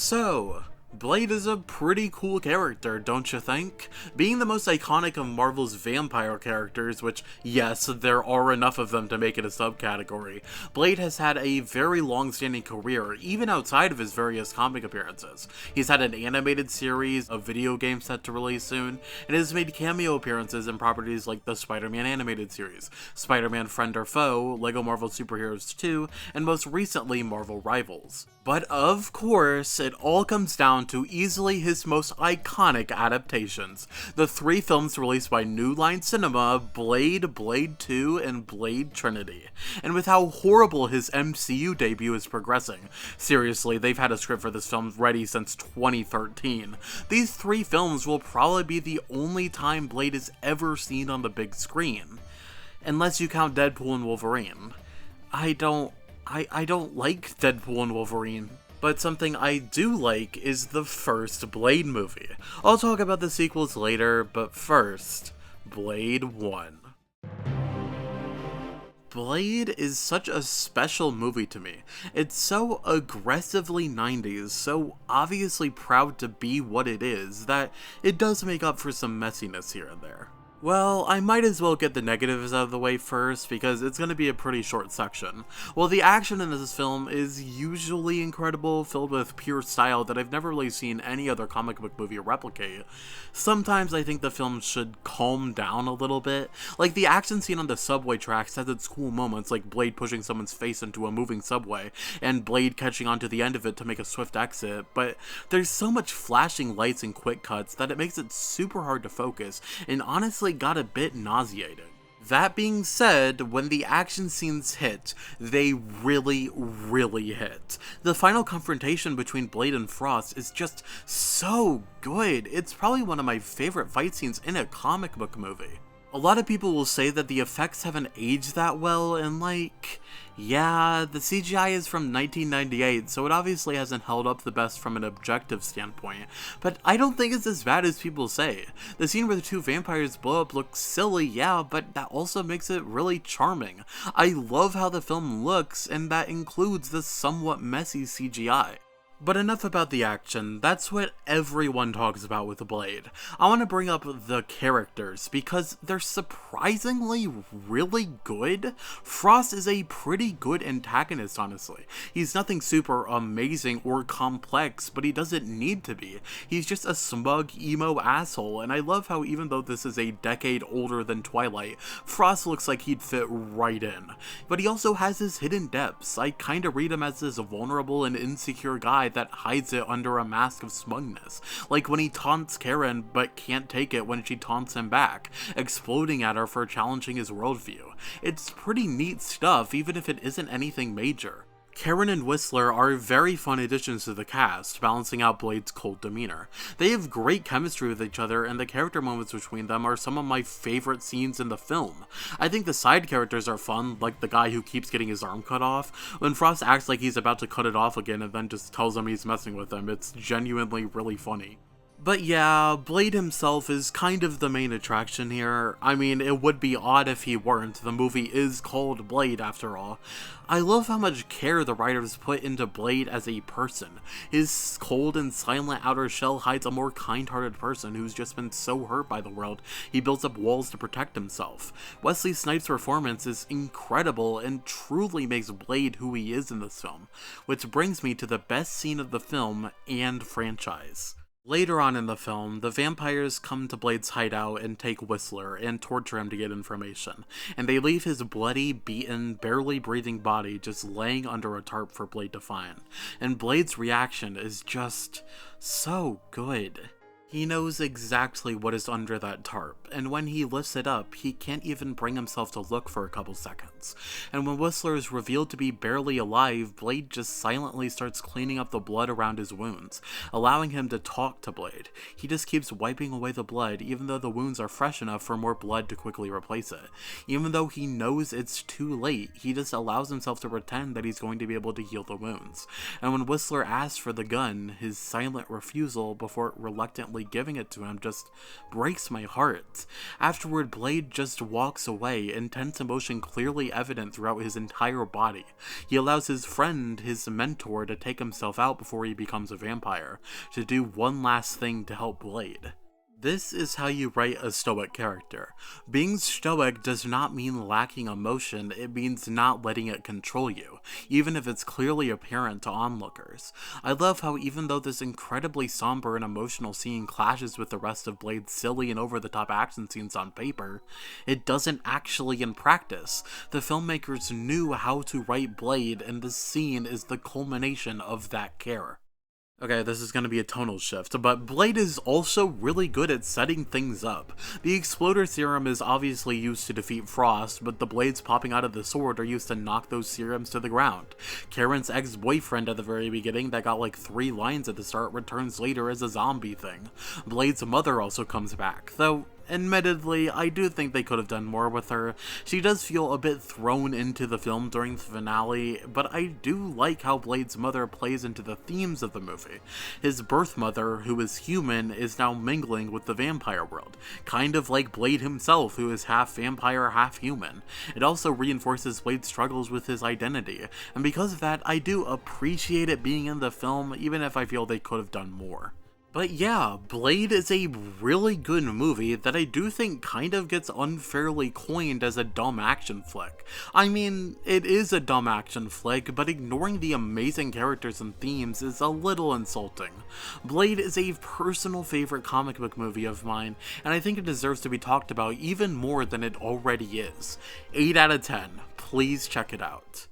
So, Blade is a pretty cool character, don't you think? Being the most iconic of Marvel's vampire characters, which, yes, there are enough of them to make it a subcategory, Blade has had a very long-standing career, even outside of his various comic appearances. He's had an animated series, a video game set to release soon, and has made cameo appearances in properties like the Spider-Man animated series, Spider-Man Friend or Foe, LEGO Marvel Super Heroes 2, and most recently Marvel Rivals. But of course, it all comes down to easily his most iconic adaptations, the three films released by New Line Cinema, Blade, Blade 2, and Blade Trinity. And with how horrible his MCU debut is progressing, seriously, they've had a script for this film ready since 2013. These three films will probably be the only time Blade is ever seen on the big screen. Unless you count Deadpool and Wolverine. I don't like Deadpool and Wolverine, but something I do like is the first Blade movie. I'll talk about the sequels later, but first, Blade 1. Blade is such a special movie to me. It's so aggressively 90s, so obviously proud to be what it is, that it does make up for some messiness here and there. Well, I might as well get the negatives out of the way first, because it's going to be a pretty short section. While the action in this film is usually incredible, filled with pure style that I've never really seen any other comic book movie replicate, sometimes I think the film should calm down a little bit. Like, the action scene on the subway tracks has its cool moments, like Blade pushing someone's face into a moving subway, and Blade catching onto the end of it to make a swift exit, but there's so much flashing lights and quick cuts that it makes it super hard to focus, and honestly got a bit nauseating. That being said, when the action scenes hit, they really hit. The final confrontation between Blade and Frost is just so good. It's probably one of my favorite fight scenes in a comic book movie. A lot of people will say that the effects haven't aged that well, and like, yeah, the CGI is from 1998, so it obviously hasn't held up the best from an objective standpoint, but I don't think it's as bad as people say. The scene where the two vampires blow up looks silly, yeah, but that also makes it really charming. I love how the film looks, and that includes the somewhat messy CGI. But enough about the action, that's what everyone talks about with Blade. I want to bring up the characters, because they're surprisingly really good. Frost is a pretty good antagonist, honestly. He's nothing super amazing or complex, but he doesn't need to be. He's just a smug, emo asshole, and I love how even though this is a decade older than Twilight, Frost looks like he'd fit right in. But he also has his hidden depths. I kinda read him as this vulnerable and insecure guy that hides it under a mask of smugness, like when he taunts Karen but can't take it when she taunts him back, exploding at her for challenging his worldview. It's pretty neat stuff, even if it isn't anything major. Karen and Whistler are very fun additions to the cast, balancing out Blade's cold demeanor. They have great chemistry with each other, and the character moments between them are some of my favorite scenes in the film. I think the side characters are fun, like the guy who keeps getting his arm cut off. When Frost acts like he's about to cut it off again and then just tells him he's messing with him, it's genuinely really funny. But yeah, Blade himself is kind of the main attraction here. I mean, it would be odd if he weren't. The movie is called Blade, after all. I love how much care the writers put into Blade as a person. His cold and silent outer shell hides a more kind-hearted person who's just been so hurt by the world, he builds up walls to protect himself. Wesley Snipes' performance is incredible and truly makes Blade who he is in this film, which brings me to the best scene of the film and franchise. Later on in the film, the vampires come to Blade's hideout and take Whistler and torture him to get information, and they leave his bloody, beaten, barely breathing body just laying under a tarp for Blade to find. And Blade's reaction is just so good. He knows exactly what is under that tarp, and when he lifts it up, he can't even bring himself to look for a couple seconds. And when Whistler is revealed to be barely alive, Blade just silently starts cleaning up the blood around his wounds, allowing him to talk to Blade. He just keeps wiping away the blood, even though the wounds are fresh enough for more blood to quickly replace it. Even though he knows it's too late, he just allows himself to pretend that he's going to be able to heal the wounds. And when Whistler asks for the gun, his silent refusal before reluctantly actually giving it to him just breaks my heart. Afterward, Blade just walks away, intense emotion clearly evident throughout his entire body. He allows his friend, his mentor, to take himself out before he becomes a vampire, to do one last thing to help Blade. This is how you write a stoic character. Being stoic does not mean lacking emotion, it means not letting it control you, even if it's clearly apparent to onlookers. I love how even though this incredibly somber and emotional scene clashes with the rest of Blade's silly and over-the-top action scenes on paper, it doesn't actually in practice. The filmmakers knew how to write Blade, and this scene is the culmination of that care. Okay, this is going to be a tonal shift, but Blade is also really good at setting things up. The Exploder Serum is obviously used to defeat Frost, but the blades popping out of the sword are used to knock those serums to the ground. Karen's ex-boyfriend at the very beginning that got like 3 lines at the start returns later as a zombie thing. Blade's mother also comes back, though admittedly, I do think they could have done more with her. She does feel a bit thrown into the film during the finale, but I do like how Blade's mother plays into the themes of the movie. His birth mother, who is human, is now mingling with the vampire world, kind of like Blade himself, who is half vampire, half human. It also reinforces Blade's struggles with his identity, and because of that, I do appreciate it being in the film, even if I feel they could have done more. But yeah, Blade is a really good movie that I do think kind of gets unfairly coined as a dumb action flick. I mean, it is a dumb action flick, but ignoring the amazing characters and themes is a little insulting. Blade is a personal favorite comic book movie of mine, and I think it deserves to be talked about even more than it already is. 8 out of 10. Please check it out.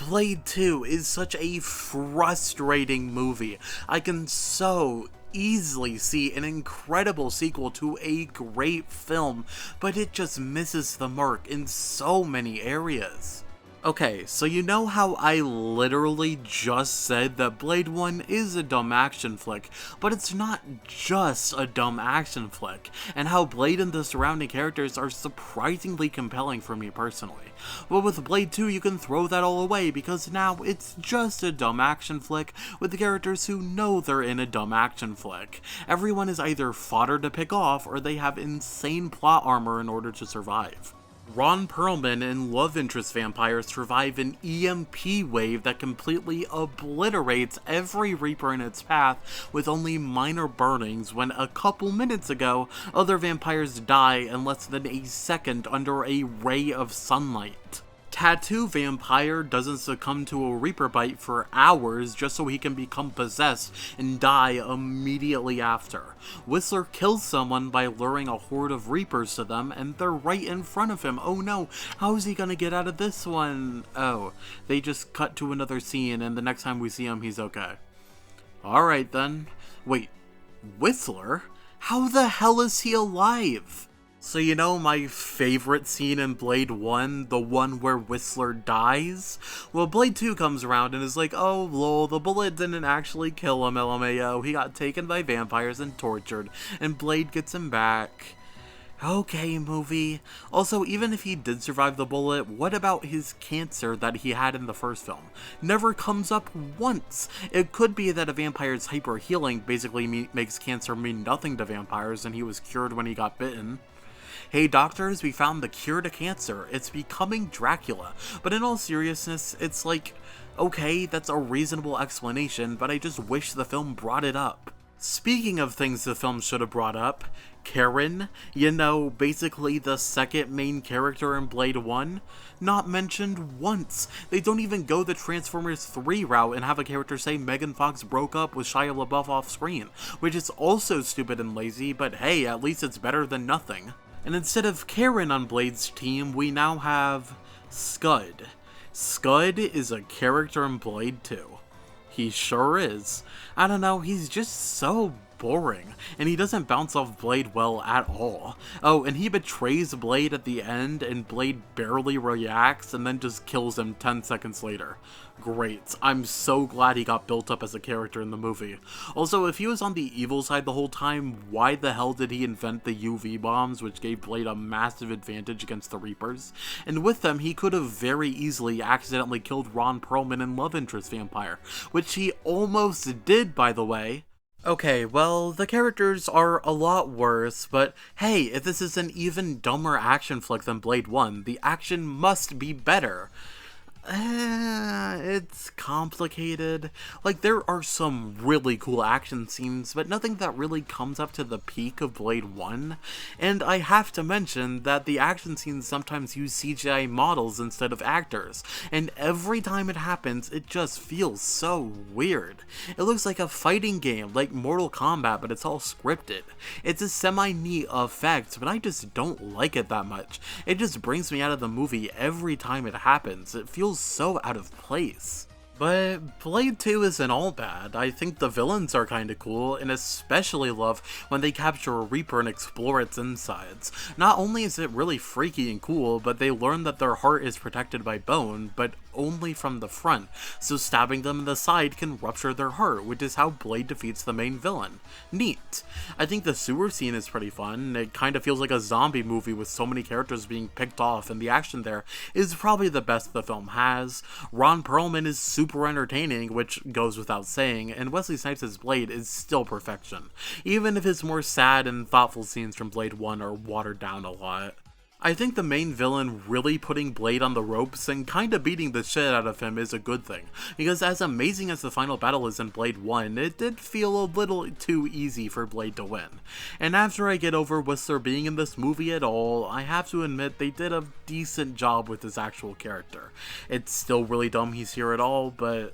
Blade 2 is such a frustrating movie. I can so easily see an incredible sequel to a great film, but it just misses the mark in so many areas. Okay, so you know how I literally just said that Blade 1 is a dumb action flick, but it's not just a dumb action flick, and how Blade and the surrounding characters are surprisingly compelling for me personally. But with Blade 2 you can throw that all away because now it's just a dumb action flick with the characters who know they're in a dumb action flick. Everyone is either fodder to pick off or they have insane plot armor in order to survive. Ron Perlman and love interest vampires survive an EMP wave that completely obliterates every Reaper in its path with only minor burnings when a couple minutes ago, other vampires die in less than a second under a ray of sunlight. Tattoo Vampire doesn't succumb to a Reaper bite for hours just so he can become possessed and die immediately after. Whistler kills someone by luring a horde of Reapers to them and they're right in front of him. Oh no, how is he gonna get out of this one? Oh, they just cut to another scene and the next time we see him he's okay. Alright then. Wait, Whistler? How the hell is he alive? So you know my favorite scene in Blade 1, the one where Whistler dies? Well, Blade 2 comes around and is like, oh lol, the bullet didn't actually kill him, LMAO, he got taken by vampires and tortured, and Blade gets him back. Okay, movie. Also, even if he did survive the bullet, what about his cancer that he had in the first film? Never comes up once. It could be that a vampire's hyper healing basically makes cancer mean nothing to vampires and he was cured when he got bitten. Hey doctors, we found the cure to cancer. It's becoming Dracula. But in all seriousness, it's like, okay, that's a reasonable explanation, but I just wish the film brought it up. Speaking of things the film should have brought up, Karen, you know, basically the second main character in Blade 1, not mentioned once. They don't even go the Transformers 3 route and have a character say Megan Fox broke up with Shia LaBeouf off screen, which is also stupid and lazy, but hey, at least it's better than nothing. And instead of Karen on Blade's team, we now have Scud. Scud is a character in Blade 2. He sure is. I don't know, he's just so boring, and he doesn't bounce off Blade well at all. Oh, and he betrays Blade at the end, and Blade barely reacts, and then just kills him 10 seconds later. Great. I'm so glad he got built up as a character in the movie. Also, if he was on the evil side the whole time, why the hell did he invent the UV bombs, which gave Blade a massive advantage against the Reapers? And with them, he could have very easily accidentally killed Ron Perlman and love interest vampire, which he almost did, by the way. Okay, well, the characters are a lot worse, but hey, if this is an even dumber action flick than Blade 1, the action must be better. It's complicated. Like, there are some really cool action scenes, but nothing that really comes up to the peak of Blade 1. And I have to mention that the action scenes sometimes use CGI models instead of actors, and every time it happens, it just feels so weird. It looks like a fighting game, like Mortal Kombat, but it's all scripted. It's a semi-neat effect, but I just don't like it that much. It just brings me out of the movie every time it happens. It feels so out of place. But Blade 2 isn't all bad. I think the villains are kinda cool, and especially love when they capture a Reaper and explore its insides. Not only is it really freaky and cool, but they learn that their heart is protected by bone, but only from the front, so stabbing them in the side can rupture their heart, which is how Blade defeats the main villain. Neat. I think the sewer scene is pretty fun. It kinda feels like a zombie movie with so many characters being picked off, and the action there is probably the best the film has. Ron Perlman is super entertaining, which goes without saying, and Wesley Snipes' Blade is still perfection, even if his more sad and thoughtful scenes from Blade 1 are watered down a lot. I think the main villain really putting Blade on the ropes and kinda beating the shit out of him is a good thing, because as amazing as the final battle is in Blade 1, it did feel a little too easy for Blade to win. And after I get over Whistler being in this movie at all, I have to admit they did a decent job with his actual character. It's still really dumb he's here at all, but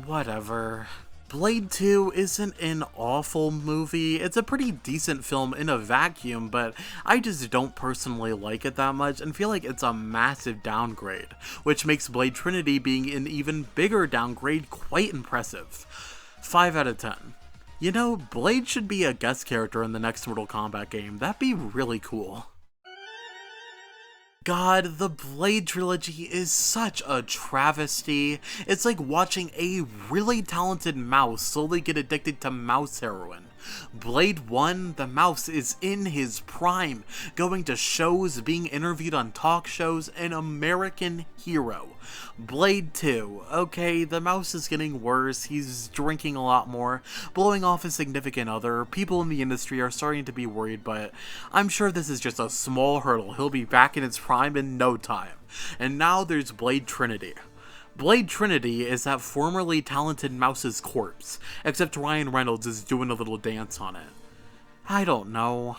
whatever. Blade 2 isn't an awful movie. It's a pretty decent film in a vacuum, but I just don't personally like it that much and feel like it's a massive downgrade, which makes Blade Trinity being an even bigger downgrade quite impressive. 5 out of 10. You know, Blade should be a guest character in the next Mortal Kombat game. That'd be really cool. God, the Blade Trilogy is such a travesty. It's like watching a really talented mouse slowly get addicted to mouse heroin. Blade 1, the mouse is in his prime, going to shows, being interviewed on talk shows, an American hero. Blade 2, okay, the mouse is getting worse, he's drinking a lot more, blowing off his significant other, people in the industry are starting to be worried, but I'm sure this is just a small hurdle, he'll be back in his prime in no time. And now there's Blade Trinity. Blade Trinity is that formerly talented mouse's corpse, except Ryan Reynolds is doing a little dance on it. I don't know.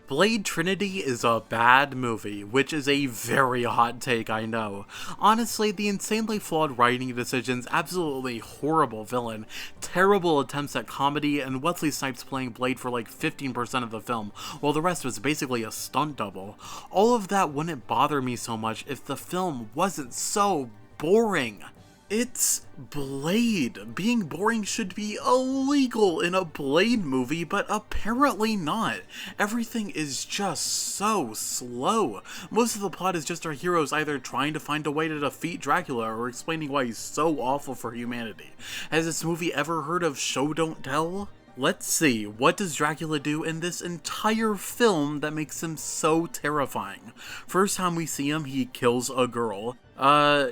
Blade Trinity is a bad movie, which is a very hot take, I know. Honestly, the insanely flawed writing decisions, absolutely horrible villain, terrible attempts at comedy, and Wesley Snipes playing Blade for like 15% of the film, while the rest was basically a stunt double. All of that wouldn't bother me so much if the film wasn't so boring. It's Blade. Being boring should be illegal in a Blade movie, but apparently not. Everything is just so slow. Most of the plot is just our heroes either trying to find a way to defeat Dracula or explaining why he's so awful for humanity. Has this movie ever heard of Show Don't Tell? Let's see, what does Dracula do in this entire film that makes him so terrifying? First time we see him, he kills a girl.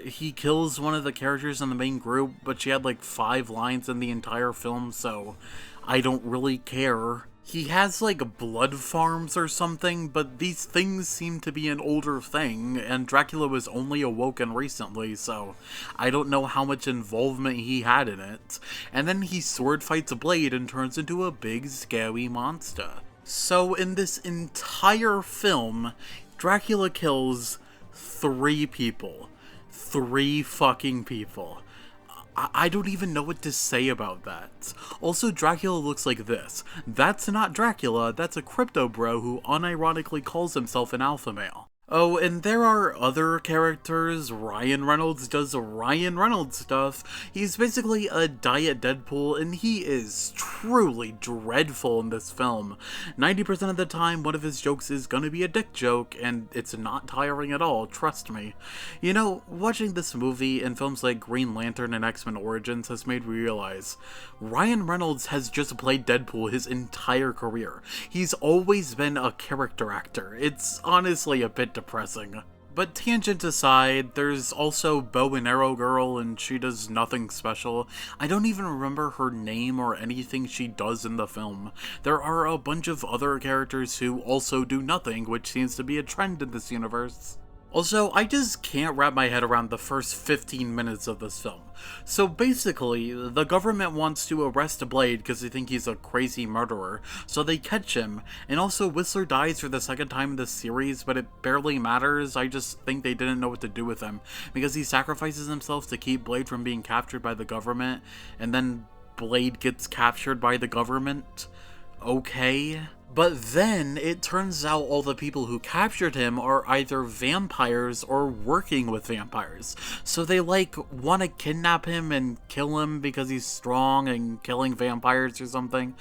He kills one of the characters in the main group, but she had like 5 lines in the entire film, so I don't really care. He has like blood farms or something, but these things seem to be an older thing, and Dracula was only awoken recently, so I don't know how much involvement he had in it. And then he sword fights Blade and turns into a big scary monster. So in this entire film, Dracula kills 3 people. 3 fucking people. I don't even know what to say about that. Also, Dracula looks like this. That's not Dracula, that's a crypto bro who unironically calls himself an alpha male. Oh, and there are other characters. Ryan Reynolds does Ryan Reynolds stuff. He's basically a diet Deadpool, and he is truly dreadful in this film. 90% of the time, one of his jokes is gonna be a dick joke, and it's not tiring at all, trust me. You know, watching this movie and films like Green Lantern and X-Men Origins has made me realize Ryan Reynolds has just played Deadpool his entire career. He's always been a character actor. It's honestly a bit depressing. But tangent aside, there's also Bow and Arrow Girl, and she does nothing special. I don't even remember her name or anything she does in the film. There are a bunch of other characters who also do nothing, which seems to be a trend in this universe. Also, I just can't wrap my head around the first 15 minutes of this film. So basically, the government wants to arrest Blade because they think he's a crazy murderer, so they catch him, and also Whistler dies for the second time in this series, but it barely matters. I just think they didn't know what to do with him, because he sacrifices himself to keep Blade from being captured by the government, and then Blade gets captured by the government. Okay. But then, it turns out all the people who captured him are either vampires or working with vampires. So they, want to kidnap him and kill him because he's strong and killing vampires or something.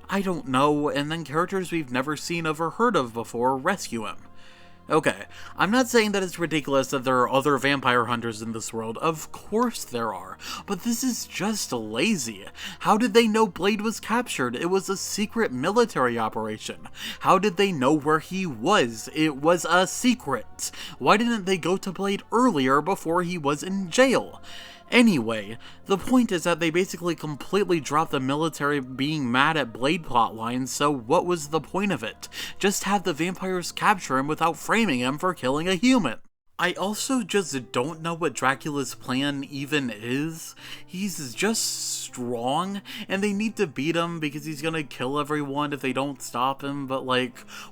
I don't know, and then characters we've never seen or heard of before rescue him. Okay, I'm not saying that it's ridiculous that there are other vampire hunters in this world. Of course there are, but this is just lazy. How did they know Blade was captured? It was a secret military operation. How did they know where he was? It was a secret. Why didn't they go to Blade earlier before he was in jail? Anyway, the point is that they basically completely dropped the military being mad at Blade plotlines, so what was the point of it? Just have the vampires capture him without framing him for killing a human. I also just don't know what Dracula's plan even is. He's just strong, and they need to beat him because he's gonna kill everyone if they don't stop him, but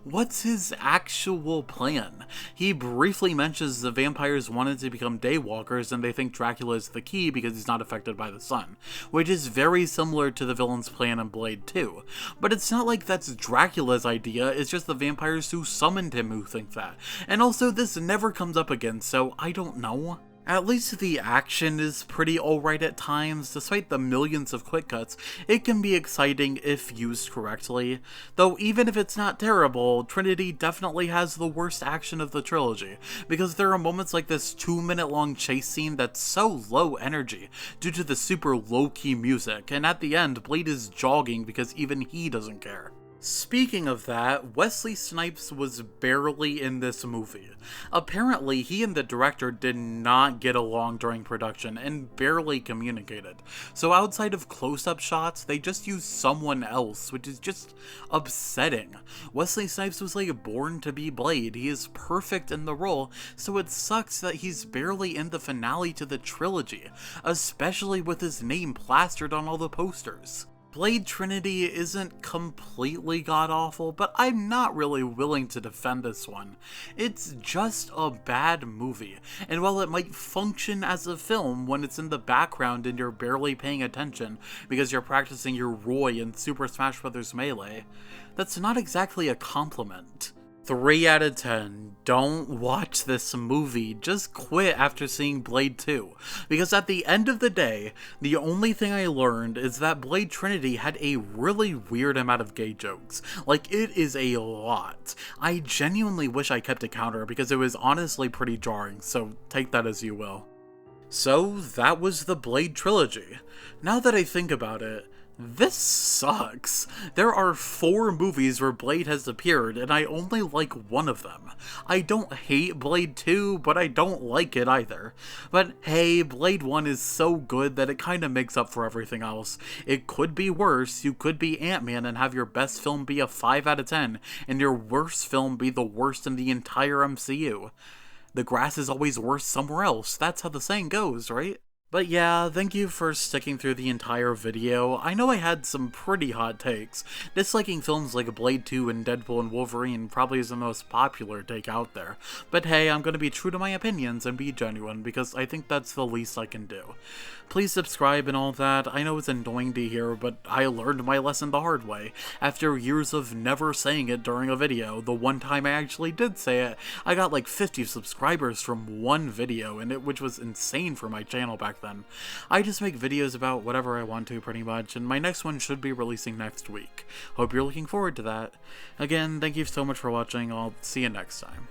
what's his actual plan? He briefly mentions the vampires wanted to become daywalkers and they think Dracula is the key because he's not affected by the sun, which is very similar to the villain's plan in Blade 2. But it's not like that's Dracula's idea, it's just the vampires who summoned him who think that. And also, this never comes up again, so I don't know. At least the action is pretty alright at times. Despite the millions of quick cuts, it can be exciting if used correctly. Though even if it's not terrible, Trinity definitely has the worst action of the trilogy, because there are moments like this 2-minute long chase scene that's so low energy due to the super low-key music, and at the end, Blade is jogging because even he doesn't care. Speaking of that, Wesley Snipes was barely in this movie. Apparently, he and the director did not get along during production and barely communicated. So outside of close-up shots, they just used someone else, which is just upsetting. Wesley Snipes was born to be Blade. He is perfect in the role, so it sucks that he's barely in the finale to the trilogy, especially with his name plastered on all the posters. Blade Trinity isn't completely god-awful, but I'm not really willing to defend this one. It's just a bad movie, and while it might function as a film when it's in the background and you're barely paying attention because you're practicing your Roy in Super Smash Bros. Melee, that's not exactly a compliment. 3 out of 10. Don't watch this movie. Just quit after seeing Blade 2. Because at the end of the day, the only thing I learned is that Blade Trinity had a really weird amount of gay jokes. It is a lot. I genuinely wish I kept a counter because it was honestly pretty jarring, so take that as you will. So that was the Blade trilogy. Now that I think about it, this sucks. There are 4 movies where Blade has appeared, and I only like one of them. I don't hate Blade 2, but I don't like it either. But hey, Blade 1 is so good that it kinda makes up for everything else. It could be worse. You could be Ant-Man and have your best film be a 5 out of 10, and your worst film be the worst in the entire MCU. The grass is always worse somewhere else. That's how the saying goes, right? But yeah, thank you for sticking through the entire video. I know I had some pretty hot takes. Disliking films like Blade 2 and Deadpool and Wolverine probably is the most popular take out there. But hey, I'm gonna be true to my opinions and be genuine, because I think that's the least I can do. Please subscribe and all that. I know it's annoying to hear, but I learned my lesson the hard way. After years of never saying it during a video, the one time I actually did say it, I got 50 subscribers from one video, which was insane for my channel back then. I just make videos about whatever I want to pretty much, and my next one should be releasing next week. Hope you're looking forward to that. Again, thank you so much for watching. I'll see you next time.